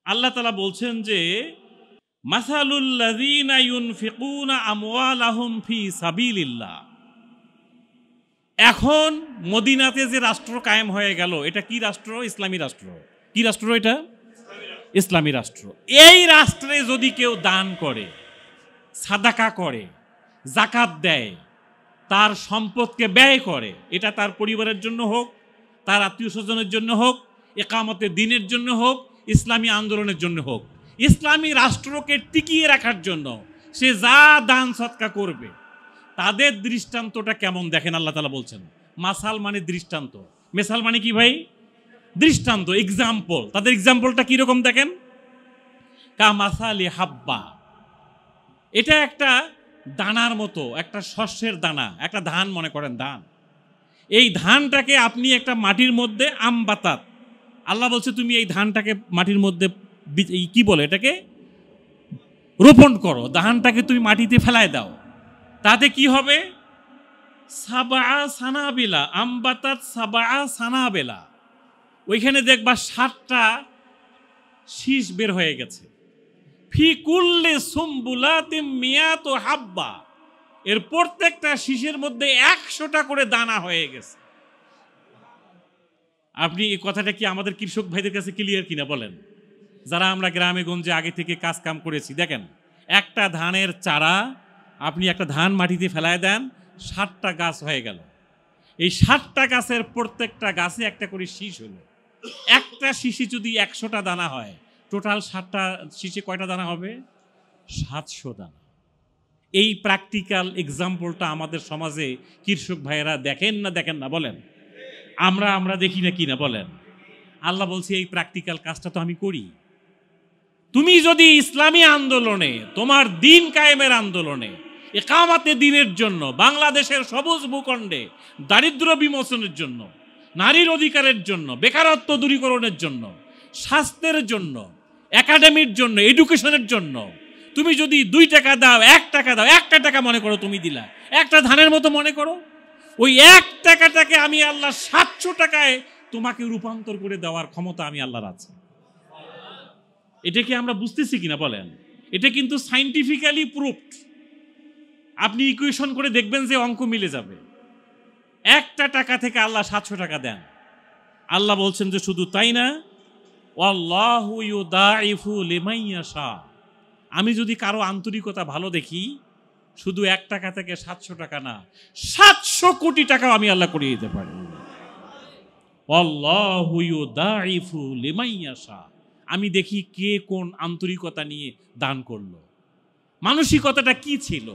আল্লাহ তাআলা বলছেন যে মাসালুল লাযীনা ইউনফিকুনা আমওয়ালাহুম ফি সাবিলিল্লাহ। এখন মদিনাতে যে রাষ্ট্র কায়েম হয়ে গেল, এটা কি রাষ্ট্র? ইসলামী রাষ্ট্র। কি রাষ্ট্র এটা? ইসলামী রাষ্ট্র। এই রাষ্ট্রে যদি কেউ দান করে, সাদাকা করে, যাকাত দেয়, তার সম্পদকে ব্যয় করে, এটা তার পরিবারের জন্য হোক, তার আত্মীয় স্বজনের জন্য হোক, ইকামতে দ্বীনের জন্য হোক, ইসলামী আন্দোলনের জন্য হোক, ইসলামী রাষ্ট্রকে টিকিয়ে রাখার জন্য সে যা দান সৎকা করবে, তাদের দৃষ্টান্তটা কেমন দেখেন আল্লাহ তাআলা বলছেন। মাসাল মানে দৃষ্টান্ত, মেসাল মানে কি ভাই? দৃষ্টান্ত, এক্সাম্পল। তাদের এক্সাম্পলটা কিরকম দেখেন? কা মাসালি হাব্বা, এটা একটা দানার মতো, একটা শস্যের দানা, একটা ধান মনে করেন ধান। এই ধানটাকে আপনি একটা মাটির মধ্যে আমবাতাত, আল্লাহ বলছে তুমি এই ধানটাকে মাটির মধ্যে কি বলে এটাকে রোপণ করো, ধানটাকে তুমি মাটিতে ফেলায় দাও, তাতে কি হবে? সাবা সানাবিলা, আমবাতাত সাবা সানাবেলা, ওইখানে দেখবা 7টা শীষ বের হয়ে গেছে। ফি কুল্লি সুম্বুলাতিম মিয়াতু হাব্বা, এর প্রত্যেকটা শীষের মধ্যে 100টা করে দানা হয়ে গেছে। আপনি এই কথাটা কি আমাদের কৃষক ভাইদের কাছে ক্লিয়ার কিনা বলেন? যারা আমরা গ্রামে গঞ্জে আগে থেকে কাজ কাম করেছি, দেখেন একটা ধানের চারা আপনি একটা ধান মাটিতে ফেলায় দেন, 7টা গাছ হয়ে গেল। এই 7টা গাছের প্রত্যেকটা গাছে একটা করে শীষ হলো। একটা শীষে যদি 100টা দানা হয়, টোটাল 7টা শীষে কয়টা দানা হবে? 700 দানা। এই প্র্যাকটিক্যাল এক্সাম্পলটা আমাদের সমাজে কৃষক ভাইয়েরা দেখেন না বলেন? আমরা দেখি না কি না বলেন? আল্লাহ বলছে এই প্র্যাকটিক্যাল কাজটা তো আমি করি। তুমি যদি ইসলামী আন্দোলনে, তোমার দিন কায়েমের আন্দোলনে, ইকামতে দ্বীনের জন্য, বাংলাদেশের সবুজ ভূখণ্ডে দারিদ্র বিমোচনের জন্য, নারীর অধিকারের জন্য, বেকারত্ব দূরীকরণের জন্য, স্বাস্থ্যের জন্য, একাডেমির জন্য, এডুকেশনের জন্য তুমি যদি 2 টাকা দাও, 1 টাকা দাও, 1টা টাকা মনে করো তুমি দিলা, একটা ধানের মতো মনে করো, ওই 1 টাকাটাকে আমি আল্লাহ 700 টাকায় তোমাকে রূপান্তর করে দেওয়ার ক্ষমতা আমি আল্লাহর আছে। এটা কি আমরা বুঝতেছি কিনা বলেন? এটা কিন্তু সাইন্টিফিক্যালি প্রুভড। আপনি ইকুয়েশন করে দেখবেন যে অঙ্ক মিলে যাবে। 1টা টাকা থেকে আল্লাহ 700 টাকা দেন। আল্লাহ বলছেন যে শুধু তাই না, ওয়াল্লাহু ইউদাইফু লিমান ইয়াশা, আমি যদি কারো আন্তরিকতা ভালো দেখি, শুধু 1 টাকা থেকে 700 টাকা না, 700 কোটি টাকাও আমি আল্লাহ করিয়ে দিতে পারি। ওয়াল্লাহু ইউদাইফু লিমান ইয়াশা, আমি দেখি কে কোন আন্তরিকতা নিয়ে দান করলো, মানসিকতাটা কি ছিল,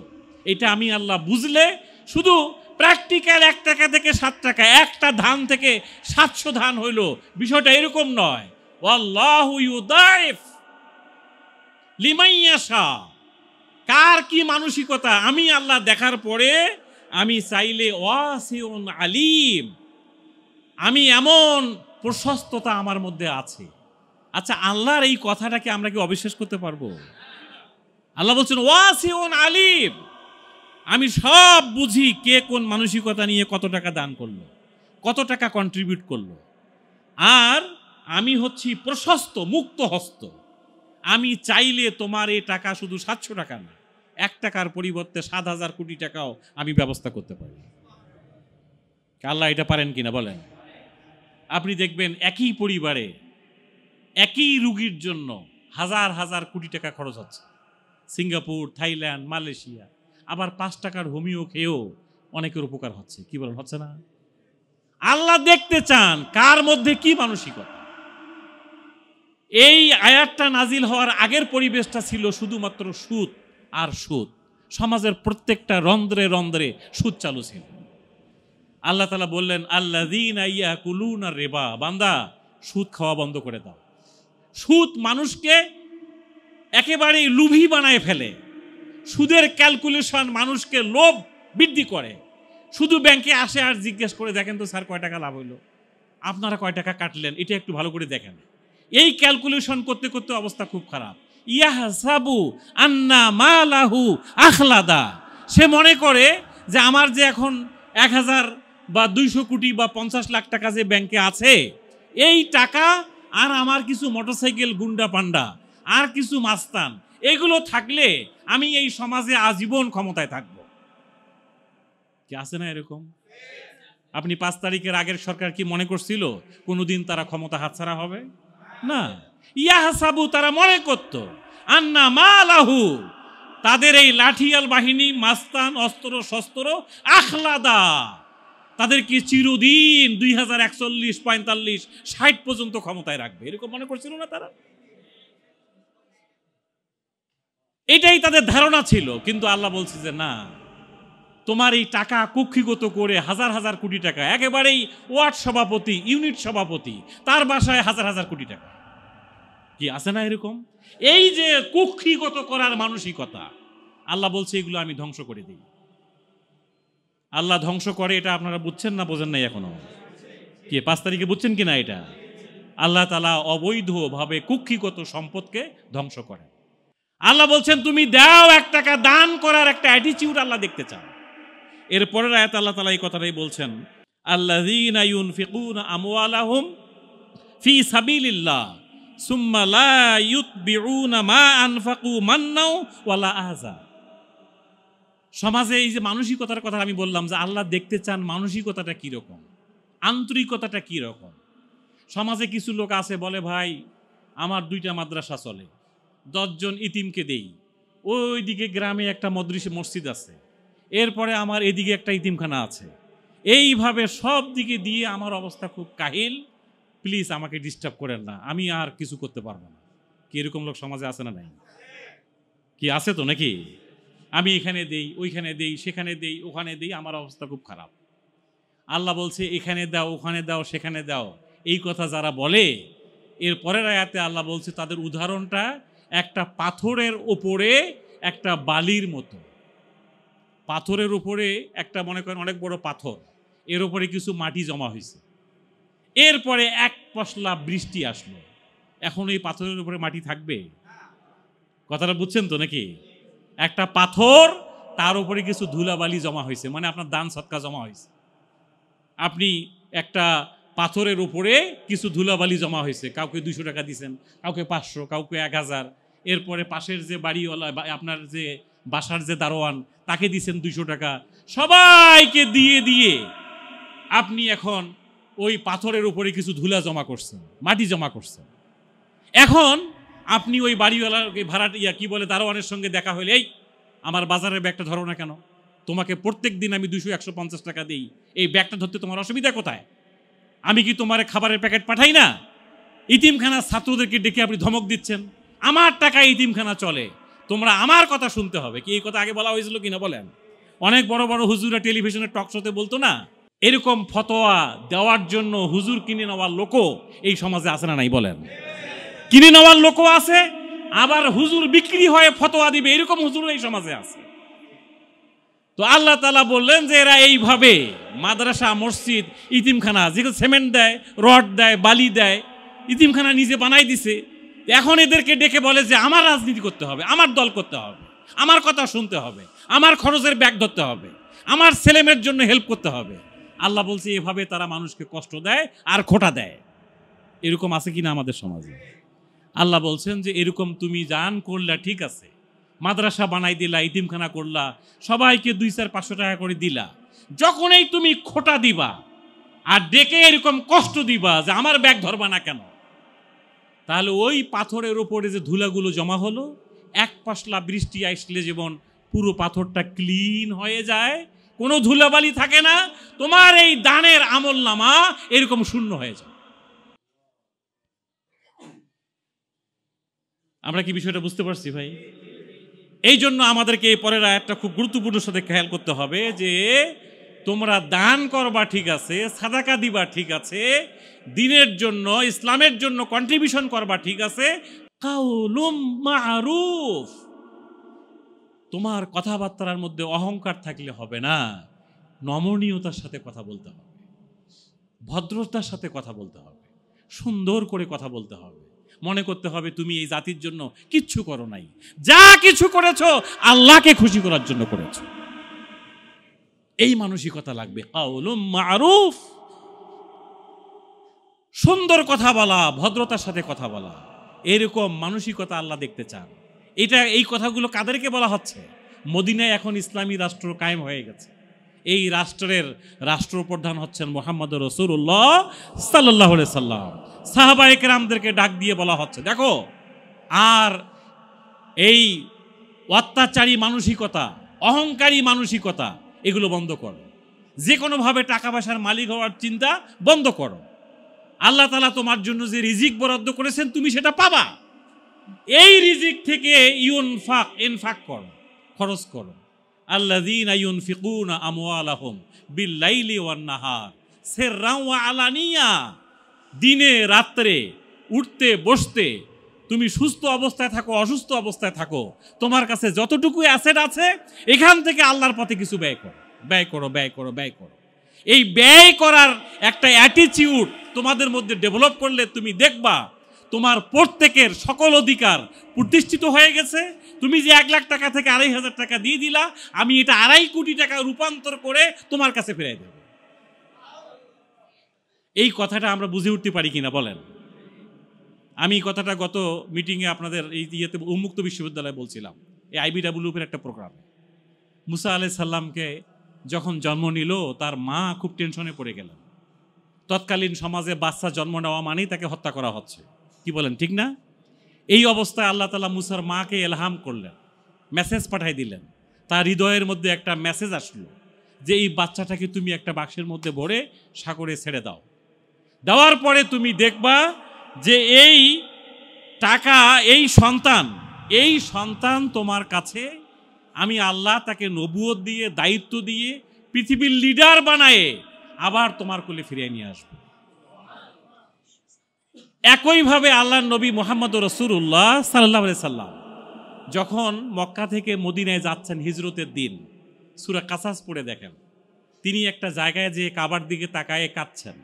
এটা আমি আল্লাহ বুঝলে শুধু প্র্যাকটিক্যাল 1 টাকা থেকে 7 টাকা, একটা ধান থেকে 700 ধান হইল, বিষয়টা এরকম নয়। ওয়াল্লাহু ইউদাইফ লিমান ইয়াশা, কার কি মানসিকতা আমি আল্লাহ দেখার পরে আমি চাইলে ওয়াসিউন আলিম, আমি এমন প্রশস্ততা আমার মধ্যে আছে। আচ্ছা, আল্লাহর এই কথাটাকে আমরা কি অবিশ্বাস করতে পারবো? আল্লাহ বলছেন ওয়াসিউন আলিম, আমি সব বুঝি কে কোন মানসিকতা নিয়ে কত টাকা দান করলো, কত টাকা কন্ট্রিবিউট করলো। আর আমি হচ্ছি প্রশস্ত মুক্ত হস্ত, আমি চাইলে তোমার এই টাকা শুধু 700 টাকা না, 1 টাকার পরিবর্তে 7,000 কোটি টাকাও আমি ব্যবস্থা করতে পারি। আল্লাহ এটা পারেন কিনা বলেন? আপনি দেখবেন একই পরিবারে একই রুগীর জন্য হাজার হাজার কোটি টাকা খরচ হচ্ছে। সিঙ্গাপুর, থাইল্যান্ড, মালয়েশিয়া, আবার 5 টাকার হোমিও খেয়েও অনেকের উপকার হচ্ছে। কি বলেন, হচ্ছে না? আল্লাহ দেখতে চান কার মধ্যে কি মানসিকতা। এই আয়াতটা নাজিল হওয়ার আগের পরিবেশটা ছিল শুধুমাত্র সুদ আর সুদ, সমাজের প্রত্যেকটা রন্ধ্রে রন্ধ্রে সুদ চালু ছিল। আল্লাহ তাআলা বললেন আল্লাযীনা ইয়াকুলুনা রিবা, বান্দা সুদ খাওয়া বন্ধ করে দাও। সুদ মানুষকে একেবারে লোভী বানায় ফেলে। সুদের ক্যালকুলেশন মানুষকে লোভ বৃদ্ধি করে। শুধু ব্যাংকে আসে আর জিজ্ঞেস করে দেখেন তো স্যার কয় টাকা লাভ হইলো, আপনারা কয় টাকা কাটলেন, এটা একটু ভালো করে দেখেন। এই ক্যালকুলেশন করতে করতে অবস্থা খুব খারাপ। ইয়াহসাবু আন্না মালাহু আখলাদা, সে মনে করে যে আমার যে এখন 1000 বা 200 কোটি বা 50 লাখ টাকা যে ব্যাংকে আছে, এই টাকা আর আমার কিছু মোটরসাইকেল গুন্ডা পান্ডা আর কিছু মাস্তান, এগুলো থাকলে আমি এই সমাজে আজীবন ক্ষমতায় থাকব। কি আছে না এরকম? আপনি 5 তারিখের আগের সরকার কি মনে করছিল কোনোদিন তারা ক্ষমতা হাতছাড়া হবে? না। ইয়াহসাবু, তারা মনে করত আন্না মালাহু, তাদের এই লাঠিয়াল বাহিনী, মাস্তান, অস্ত্র শস্ত্র, আখলাদা, তাদেরকে চিরদিন 2041, 45, 60 পর্যন্ত ক্ষমতায় রাখবে, এরকম মনে করছিল না তারা? এটাই তাদের ধারণা ছিল। কিন্তু আল্লাহ বলছে যে না, তোমার এই টাকা কুক্ষিগত করে হাজার হাজার কোটি টাকা, একেবারেই ওয়ার্ড সভাপতি, ইউনিট সভাপতি, তার বাসায় হাজার হাজার কোটি টাকা। কি আছে না এরকম? এই যে কুক্ষিগত করার মানসিকতা, আল্লাহ বলছে এগুলো আমি ধ্বংস করে দিই। আল্লাহ ধ্বংস করে, এটা আপনারা বুঝছেন না বোঝেন নাই এখনো? কি 5 তারিখে বুঝছেন কিনা এটা? আল্লাহ তাআলা অবৈধভাবে কুক্ষিগত সম্পদকে ধ্বংস করে। আল্লাহ বলছেন তুমি দাও, 1 টাকা দান করার একটা অ্যাটিটিউড আল্লাহ দেখতে চান। এরপরের আয়াত আল্লাহ তাআলা এই কথাটাই বলছেন, আল্লাযীনা ইউনফিকুনা আমওয়ালাহুম ফি সাবিলিল্লাহ সুম্মা লা ইউতবিউনা মা আনফাকু মান্নাও ওয়ালা আযা। সমাজে এই যে মানসিকতার কথা আমি বললাম, যে আল্লাহ দেখতে চান মানসিকতাটা কি রকম, আন্তরিকতাটা কি রকম। সমাজে কিছু লোক আছে বলে, ভাই আমার 2টা মাদ্রাসা চলে, 10 জন ইতিমকে দেই, ওইদিকে গ্রামে একটা মসজিদ আছে, এরপরে আমার এদিকে একটা ইতিমখানা আছে, এইভাবে সব দিকে দিয়ে আমার অবস্থা খুব কাহিল, প্লিজ আমাকে ডিস্টার্ব করেন না, আমি আর কিছু করতে পারবো না। কি এরকম লোক সমাজে আছে না নাই? কি আছে তো নাকি? আমি এখানে দেই, ওইখানে দেই, সেখানে দেই, ওখানে দেই, আমার অবস্থা খুব খারাপ। আল্লাহ বলছে এখানে দাও, ওখানে দাও, সেখানে দাও, এই কথা যারা বলে, এর পরের আয়াতে আল্লাহ বলছে তাদের উদাহরণটা একটা পাথরের ওপরে একটা বালির মতো। পাথরের উপরে একটা, মনে করেন অনেক বড় পাথর, এর উপরে কিছু মাটি জমা হয়েছে, এরপরে 1 পশলা বৃষ্টি আসলো, এখন এই পাথরের উপরে মাটি থাকবে? কথাটা বুঝছেন তো নাকি? একটা পাথর, তার উপরে কিছু ধুলাবালি জমা হয়েছে, মানে আপনার দান সৎকা জমা হয়েছে। আপনি একটা পাথরের উপরে কিছু ধুলাবালি জমা হয়েছে, কাউকে 200 টাকা দিয়েছেন, কাউকে 500, কাউকে 1000, এরপরে পাশের যে বাড়িওয়ালা, আপনার যে বাসার যে দারোয়ান, তাকে দিয়েছেন 200 টাকা, সবাইকে দিয়ে দিয়ে আপনি এখন ওই পাথরের উপরে কিছু ধুলা জমা করছেন, মাটি জমা করছেন। এখন আপনি ওই বাড়িওয়ালার ভাড়াটিয়া কি বলে, দারোয়ানের সঙ্গে দেখা হলে, এই আমার বাজারের ব্যাগটা ধরো না কেন? তোমাকে প্রত্যেক দিন আমি 200, 150 টাকা দিই, এই ব্যাগটা ধরতে তোমার অসুবিধা কোথায়? আমি কি তোমার খাবারের প্যাকেট পাঠাই না? ইতিমখানার ছাত্রদেরকে ডেকে আপনি ধমক দিচ্ছেন, আমার টাকায় ইতিমখানা চলে, তোমরা আমার কথা শুনতে হবে। কি এই কথা আগে বলা হয়েছিল কিনা বলেন? অনেক বড় বড় হুজুরা টেলিভিশনের টক শোতে বলতো না, এরকম ফতোয়া দেওয়ার জন্য হুজুর কিনে নেওয়ার লোকও এই সমাজে আছে না নাই বলেন? কিনে নেওয়ার লোকও আছে, আবার হুজুর বিক্রি হয়ে ফতোয়া দিবে, এরকম হুজুর এই সমাজে আছে। তো আল্লাহ তাআলা বললেন যে এরা এইভাবে মাদ্রাসা, মসজিদ, ইতিমখানা, যেগুলো সিমেন্ট দেয়, রড দেয়, বালি দেয়, ইতিমখানা নিজে বানাই দিছে, এখন এদেরকে ডেকে বলে যে আমার রাজনীতি করতে হবে, আমার দল করতে হবে, আমার কথা শুনতে হবে, আমার খরচের ব্যাগ ধরতে হবে, আমার ছেলেমেয়ের জন্য হেল্প করতে হবে। আল্লাহ বলছে এভাবে তারা মানুষকে কষ্ট দেয় আর খোটা দেয়। এরকম আছে কিনা আমাদের সমাজে? আল্লাহ বলছেন যে এরকম তুমি দান করলা, ঠিক আছে, মাদ্রাসা বানাই দিলা, ইতিমখানা করলা, সবাইকে 200-500 টাকা করে দিলা, যখনই তুমি খোটা দিবা আর ডেকে এরকম কষ্ট দিবা যে আমার ব্যাগ ধরবা না কেন, তাহলে ওই পাথরের ওপরে যে ধুলাগুলো জমা হলো, 1 পশলা বৃষ্টি আসলে যেমন পুরো পাথরটা ক্লিন হয়ে যায়, কোনো ধুলাবালি থাকে না, তোমার এই দানের আমলনামা এরকম শূন্য হয়ে যায়। আমরা কি বিষয়টা বুঝতে পারছি ভাই? এই জন্য আমাদেরকে এই পরের আয়াতটা খুব গুরুত্বপূর্ণ সাথে খেয়াল করতে হবে যে তোমরা দান করবা ঠিক আছে, সাদাকা দিবা ঠিক আছে, দিনের জন্য, ইসলামের জন্য কন্ট্রিবিউশন করবা ঠিক আছে, কাউলুম মারুফ, তোমার কথাবার্তার মধ্যে অহংকার থাকলে হবে না, নমনীয়তার সাথে কথা বলতে হবে, ভদ্রতার সাথে কথা বলতে হবে, সুন্দর করে কথা বলতে হবে, মনে করতে হবে তুমি এই জাতির জন্য কিচ্ছু করো নাই, যা কিছু করেছো আল্লাহকে খুশি করার জন্য করেছো। এই মানসিকতা লাগবে। কাউলুম মারুফ, সুন্দর কথা বলা, ভদ্রতার সাথে কথা বলা, এরকম মানসিকতা আল্লাহ দেখতে চান। এই কথাগুলো কাদেরকে বলা হচ্ছে? মদিনায় এখন ইসলামী রাষ্ট্র কায়েম হয়ে গেছে। এই রাষ্ট্রের রাষ্ট্রপ্রধান হচ্ছেন মুহাম্মদুর রাসূলুল্লাহ সাল্লাল্লাহু আলাইহি সাল্লাম। সাহাবায়ে কেরামদেরকে ডাক দিয়ে বলা হচ্ছে, দেখো, আর এই অত্যাচারী মানসিকতা, অহংকারী মানসিকতা, এগুলো বন্ধ করো। যে কোনোভাবে টাকা পয়সার মালিক হওয়ার চিন্তা বন্ধ করো। আল্লাহ তাআলা তোমার জন্য যে রিজিক বরাদ্দ করেছেন তুমি সেটা পাবা। এই রিজিক থেকে ইনফাক করো, খরচ করো। আল্লাযীনা ইউনফিকুনা আমওয়ালাহুম বিল-লাইলি ওয়ান-নাহার সিররান ওয়া আলানিয়া। দিনে রাত্রে, উঠতে বসতে, তুমি সুস্থ অবস্থায় থাকো, অসুস্থ অবস্থায় থাকো, তোমার কাছে যতটুকু অ্যাসেট আছে এখান থেকে আল্লাহর পথে কিছু ব্যয় করো, ব্যয় করো, ব্যয় করো, ব্যয় করো। এই ব্যয় করার একটা অ্যাটিটিউড তোমাদের মধ্যে ডেভেলপ করলে তুমি দেখবা তোমার প্রত্যেকের সকল অধিকার প্রতিষ্ঠিত হয়ে গেছে। তুমি যে 1 লাখ টাকা থেকে 2,500 টাকা দিয়ে দিলা, আমি এটা 2.5 কোটি টাকা রূপান্তর করে তোমার কাছে ফিরিয়ে দেব। এই কথাটা আমরা বুঝে উঠতে পারি কিনা বলেন? আমি কথাটা গত মিটিংয়ে আপনাদের এই ইয়েতে উন্মুক্ত বিশ্ববিদ্যালয়ে বলছিলাম, এই IBWP একটা প্রোগ্রামে। মুসা আলাইহিস সালামকে যখন জন্ম নিল তার মা খুব টেনশনে পড়ে গেলেন। তৎকালীন সমাজে বাচ্চা জন্ম নেওয়া মানেই তাকে হত্যা করা হচ্ছে, কি বলেন, ঠিক না? এই অবস্থায় আল্লাহ তাআলা মুসার মাকে ইলহাম করলেন, মেসেজ পাঠাই দিলেন। তার হৃদয়ের মধ্যে একটা মেসেজ আসলো যে এই বাচ্চাটাকে তুমি একটা বাক্সের মধ্যে ভরে সাগরে ছেড়ে দাও। দেওয়ার পরে তুমি দেখবা যে এই টাকা, এই সন্তান তোমার কাছে আমি আল্লাহ তাকে নবুয়ত দিয়ে, দায়িত্ব দিয়ে, পৃথিবীর লিডার বানায়ে আবার তোমার কোলে ফিরিয়ে নিয়ে আসবে। একইভাবে আল্লাহর নবী মুহাম্মদুর রাসূলুল্লাহ সাল্লাল্লাহু আলাইহি সাল্লাম যখন মক্কা থেকে মদিনায় যাচ্ছেন হিজরতের দিন, সূরা কাসাস পড়ে দেখেন, তিনি একটা জায়গায় যে কাবার দিকে তাকায়ে কাঁদছেন,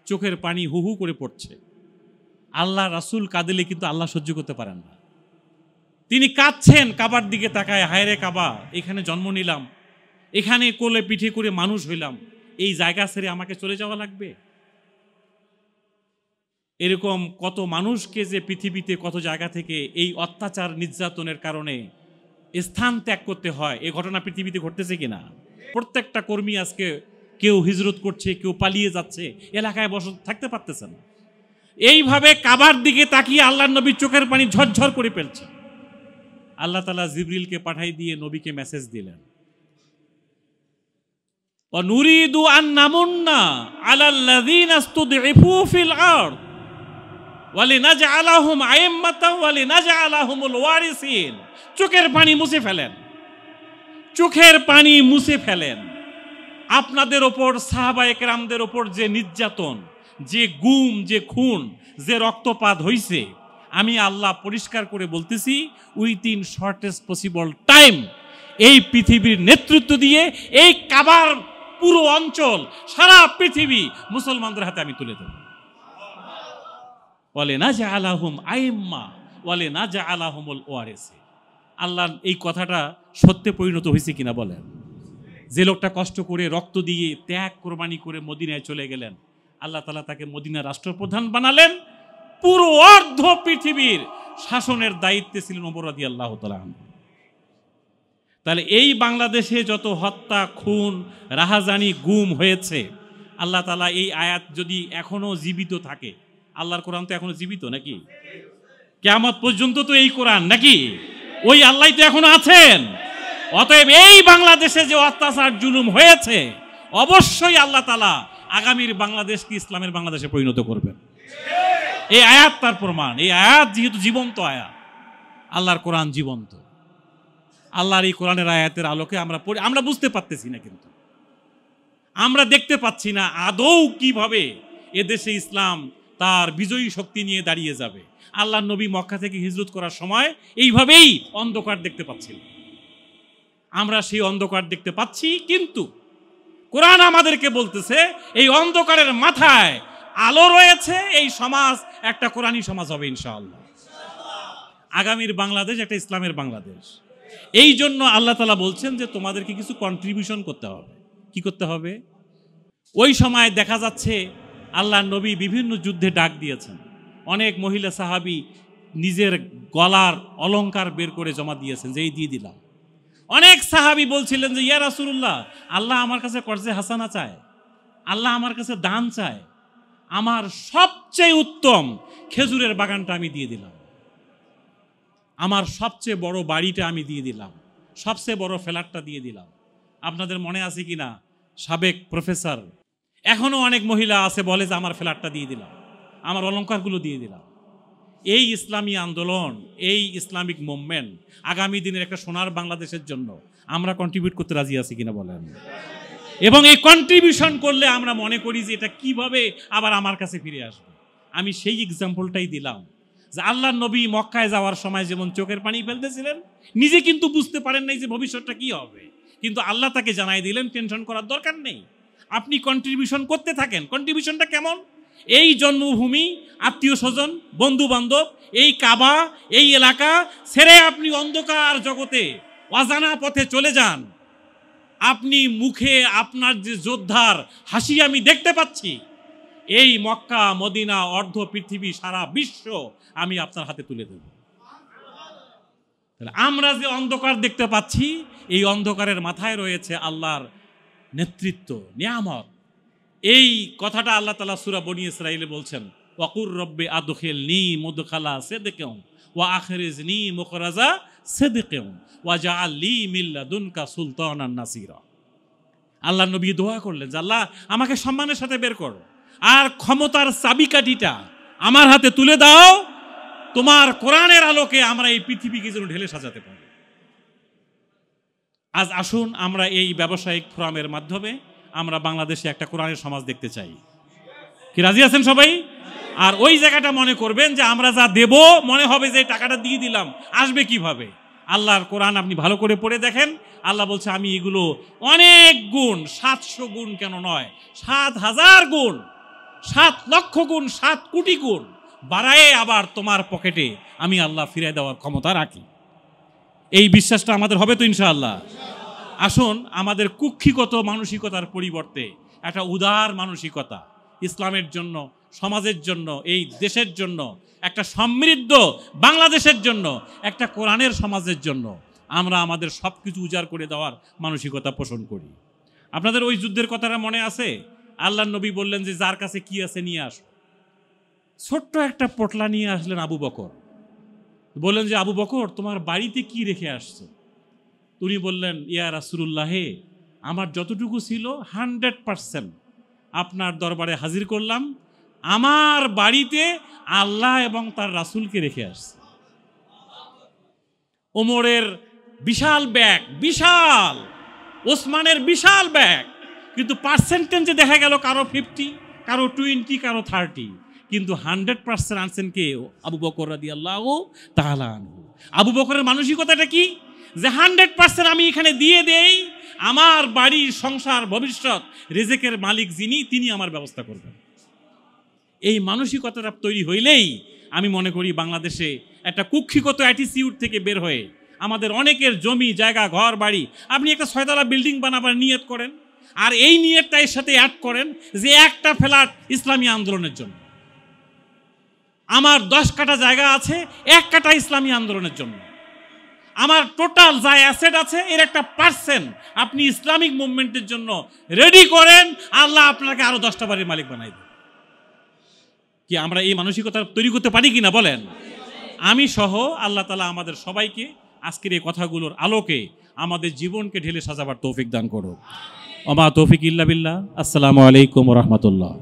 চোখের পানি হু হু করে পড়ছে। আল্লাহ রাসূল কাঁদিলে কিন্তু আল্লাহ সহ্য করতে পারেন না। তিনি কাঁদছেন কাবার দিকে তাকায়, হায় রে কাবা, এখানে জন্ম নিলাম, এখানে কোলে পিঠে করে মানুষ হইলাম, এই জায়গা ছেড়ে আমাকে চলে যাওয়া লাগবে? এরকম কত মানুষকে যে পৃথিবীতে কত জায়গা থেকে এই অত্যাচার নির্যাতনের কারণে স্থান ত্যাগ করতে হয়, এই ঘটনা পৃথিবীতে ঘটতেছে কিনা? প্রত্যেকটা কর্মী আজকে কেউ হিজরত করছে, কেউ পালিয়ে যাচ্ছে, এলাকায় বসে থাকতে পারতেছে না। এইভাবে কাবার দিকে তাকিয়ে আল্লাহর নবী চোখের পানি ঝরঝর করে ফেলছে। আল্লাহ তাআলা জিবরিলকে পাঠাই দিয়ে নবীকে মেসেজ দিলেন, নুরিদু আন নামুন্না আলাল্লাযীনা ইসতুদঈফু ফিল আরদ ওয়ালিনাজআলাহুম আইম্মাতাও ওয়ালিনাজআলাহুমুল ওয়ারিসিন। চোখের পানি মুছে ফেলেন, চোখের পানি মুছে ফেলেন। আপনাদের ওপর, সাহাবায়ে কেরামদের ওপর যে নির্যাতন, যে গুম, যে খুন, যে রক্তপাত হইছে, আমি আল্লাহ পরিষ্কার করে বলতেছি, উইথিন শর্টেস্ট পসিবল টাইম এই পৃথিবীর নেতৃত্ব দিয়ে এই কাবার পুরো অঞ্চল, সারা পৃথিবী মুসলমানদের হাতে আমি তুলে দেব। ওয়ালিনাজআলাহুম আইম্মা ওয়ালিনাজআলাহুমুল ওয়ারিসিন। আল্লাহ এই কথাটা সত্যে পরিণত হয়েছে কিনা বলেন? যে লোকটা কষ্ট করে, রক্ত দিয়ে, ত্যাগ কোরবানি করে মদিনায় চলে গেলেন, আল্লাহ তাআলা তাকে মদিনার রাষ্ট্রপ্রধান বানালেন। পুরো অর্ধ পৃথিবীর শাসনের দায়িত্বে ছিলেন ওমর রাদিয়াল্লাহু তাআলা আনহু। তাহলে এই বাংলাদেশে যত হত্যা, খুন, রাহাজানি, গুম হয়েছে, আল্লাহ তাআলা এই আয়াত যদি এখনো জীবিত থাকে, আল্লাহর কোরআন তো এখনো জীবিত নাকি? কিয়ামত পর্যন্ত তো এই কোরআন নাকি? ওই আল্লাহ তো এখনো আছেন। অতএব এই বাংলাদেশে যে অত্যাচার জুলুম হয়েছে, অবশ্যই আল্লাহ তাআলা আগামীর বাংলাদেশকে ইসলামের বাংলাদেশে পরিণত করবেন। এই আয়াত তার প্রমাণ। এই আয়াত যেহেতু জীবন্ত আয়াত, আল্লাহর কোরআন জীবন্ত। আল্লাহর এই কোরআনের আয়াতের আলোকে আমরা বুঝতে পারতেছি না, কিন্তু আমরা দেখতে পাচ্ছি না আদৌ কিভাবে এদেশে ইসলাম তার বিজয়ী শক্তি নিয়ে দাঁড়িয়ে যাবে। আল্লাহর নবী মক্কা থেকে হিজরত করার সময় এইভাবেই অন্ধকার দেখতে পাচ্ছিলেন। আমরা সেই অন্ধকার দেখতে পাচ্ছি, কিন্তু কোরআন আমাদেরকে বলতেছে এই অন্ধকারের মাথায় আলো রয়েছে। এই সমাজ একটা কোরআনী সমাজ হবে ইনশাআল্লাহ। আগামীর বাংলাদেশ একটা ইসলামের বাংলাদেশ। এই জন্য আল্লাহ তাআলা বলছেন যে তোমাদেরকে কিছু কন্ট্রিবিউশন করতে হবে। কি করতে হবে? ওই সময় দেখা যাচ্ছে আল্লাহ নবী বিভিন্ন যুদ্ধে ডাক দিয়েছেন, অনেক মহিলা সাহাবী নিজের গলার অলংকার বের করে জমা দিয়েছেন যে এই দিয়ে দিলাম। অনেক সাহাবী বলছিলেন যে ইয়া রাসূলুল্লাহ, আল্লাহ আমার কাছে কর্জে হাসানা চায়, আল্লাহ আমার কাছে দান চায়, আমার সবচেয়ে উত্তম খেজুরের বাগানটা আমি দিয়ে দিলাম, আমার সবচেয়ে বড় বাড়িটা আমি দিয়ে দিলাম, সবচেয়ে বড় ফ্ল্যাটটা দিয়ে দিলাম। আপনাদের মনে আছে কি না, সাবেক প্রফেসর, এখনো অনেক মহিলা আছে বলে যে আমার ফ্ল্যাটটা দিয়ে দিলাম, আমার অলংকারগুলো দিয়ে দিলাম। এই ইসলামী আন্দোলন, এই ইসলামিক মুভমেন্ট আগামী দিনের একটা সোনার বাংলাদেশের জন্য আমরা কন্ট্রিবিউট করতে রাজি আছি কিনা বলেন। এবং এই কন্ট্রিবিউশন করলে আমরা মনে করি যে এটা কিভাবে আবার আমার কাছে ফিরে আসবে। আমি সেই এক্সাম্পলটাই দিলাম যে আল্লাহ নবী মক্কায় যাওয়ার সময় যেমন চোখের পানি ফেলতেছিলেন, নিজে কিন্তু বুঝতে পারেন নাই যে ভবিষ্যৎটা কি হবে, কিন্তু আল্লাহ তাকে জানাই দিলেন টেনশন করার দরকার নেই, আপনি কন্ট্রিবিউশন করতে থাকেন। কন্ট্রিবিউশনটা কেমন? এই জন্মভূমি, আত্মীয় স্বজন, বন্ধু বান্ধব, এই কাবা, এই এলাকা ছেড়ে আপনি অন্ধকার জগতে অজানা পথে চলে যান। আপনি মুখে আপনার যে যোদ্ধার হাসি আমি দেখতে পাচ্ছি, এই মক্কা মদিনা অর্ধ পৃথিবী সারা বিশ্ব আমি আপনার হাতে তুলে দেব। আমরা যে অন্ধকার দেখতে পাচ্ছি, এই অন্ধকারের মাথায় রয়েছে আল্লাহর নেতৃত্ব, নিয়ামত। এই কথাটা আল্লাহ তাআলা সূরা বনী ইসরাঈলে বলছেন, ওয়াকুর রব্বি আদখিলনি মুদখালা সিদকিন ওয়া আখরিজনি মুখরাজা সিদকিন ওয়া জাআলনি মিন লাদুনকা সুলতানান নাসিরা। আল্লাহ নবী দোয়া করলেন যে আল্লাহ আমাকে সম্মানের সাথে বের করো, আর ক্ষমতার চাবিকাঠিটা আমার হাতে তুলে দাও, তোমার কোরআনের আলোকে আমরা এই পৃথিবীকে যেন ঢেলে সাজাতে পারি। আজ আসুন আমরা এই ব্যবসায়িক ফোরামের মাধ্যমে আমরা বাংলাদেশে একটা কোরআনের সমাজ দেখতে চাই। কি রাজি আছেন সবাই? আর ওই জায়গাটা মনে করবেন যে আমরা যা দেব মনে হবে যে টাকাটা দিয়ে দিলাম, আসবে কিভাবে? আল্লাহর কোরআন আপনি ভালো করে পড়ে দেখেন, আল্লাহ বলছে আমি এগুলো অনেক গুণ, 700 গুণ কেন নয়, 7000 গুণ, 7 লক্ষ গুণ, 7 কোটি গুণ বাড়ায়ে আবার তোমার পকেটে আমি আল্লাহ ফিরিয়ে দেওয়ার ক্ষমতা রাখি। এই বিশ্বাসটা আমাদের হবে তো ইনশাআল্লাহ। আসুন আমাদের কুক্ষিগত মানসিকতার পরিবর্তে একটা উদার মানসিকতা, ইসলামের জন্য, সমাজের জন্য, এই দেশের জন্য, একটা সমৃদ্ধ বাংলাদেশের জন্য, একটা কোরআনের সমাজের জন্য আমরা আমাদের সব কিছু উজাড় করে দেওয়ার মানসিকতা পোষণ করি। আপনাদের ওই যুদ্ধের কথাটা মনে আছে? আল্লাহ নবী বললেন যে যার কাছে কি আছে নিয়ে আসো। ছোট্ট একটা পটলা নিয়ে আসলেন আবু বকর, বললেন যে আবু বকর তোমার বাড়িতে কি রেখে আসছো? উনি বললেন ইয়া রাসূলুল্লাহ, আমার যতটুকু ছিল 100% আপনার দরবারে হাজির করলাম, আমার বাড়িতে আল্লাহ এবং তার রাসূলকে রেখে আসছে। ওমরের বিশাল ব্যাগ, বিশাল, ওসমানের বিশাল ব্যাগ, কিন্তু পার্সেন্টেজে দেখা গেল কারো 50, কারো 20, কারো 30, কিন্তু 100% আনছেন কে? আবু বকর রাদিয়াল্লাহু তাআলা আনহু। আবু বকরের মানসিকতাটা কি? যে 100% আমি এখানে দিয়ে দেই, আমার বাড়ির সংসার ভবিষ্যৎ রিজিকের মালিক যিনি, তিনি আমার ব্যবস্থা করবেন। এই মানসিকতাটা তৈরি হইলেই আমি মনে করি বাংলাদেশে একটা কুক্ষিগত অ্যাটিটিউড থেকে বের হয়ে আমাদের অনেকের জমি জায়গা ঘর বাড়ি, আপনি একটা 6 তলা বিল্ডিং বানাবার নিয়ত করেন, আর এই নিয়তটা এর সাথে অ্যাড করেন যে একটা ফ্ল্যাট ইসলামী আন্দোলনের জন্য, আমার 10 কাঠা জায়গা আছে 1 কাঠা ইসলামী আন্দোলনের জন্য, আমার টোটাল যা অ্যাসেট আছে এর একটা পার্সেন্ট আপনি ইসলামিক মুভমেন্টের জন্য রেডি করেন, আল্লাহ আপনাকে আরো 10টা বাড়ির মালিক বানাই দেবে। কি আমরা এই মানসিকতা তৈরি করতে পারি কিনা বলেন? আমি সহ আল্লাহ তাআলা আমাদের সবাইকে আজকের এই কথাগুলোর আলোকে আমাদের জীবনকে ঢেলে সাজাবার তৌফিক দান করুক। ওমা তৌফিক ইল্লা বিল্লাহ। আসসালামু আলাইকুম ওয়া রাহমাতুল্লাহ।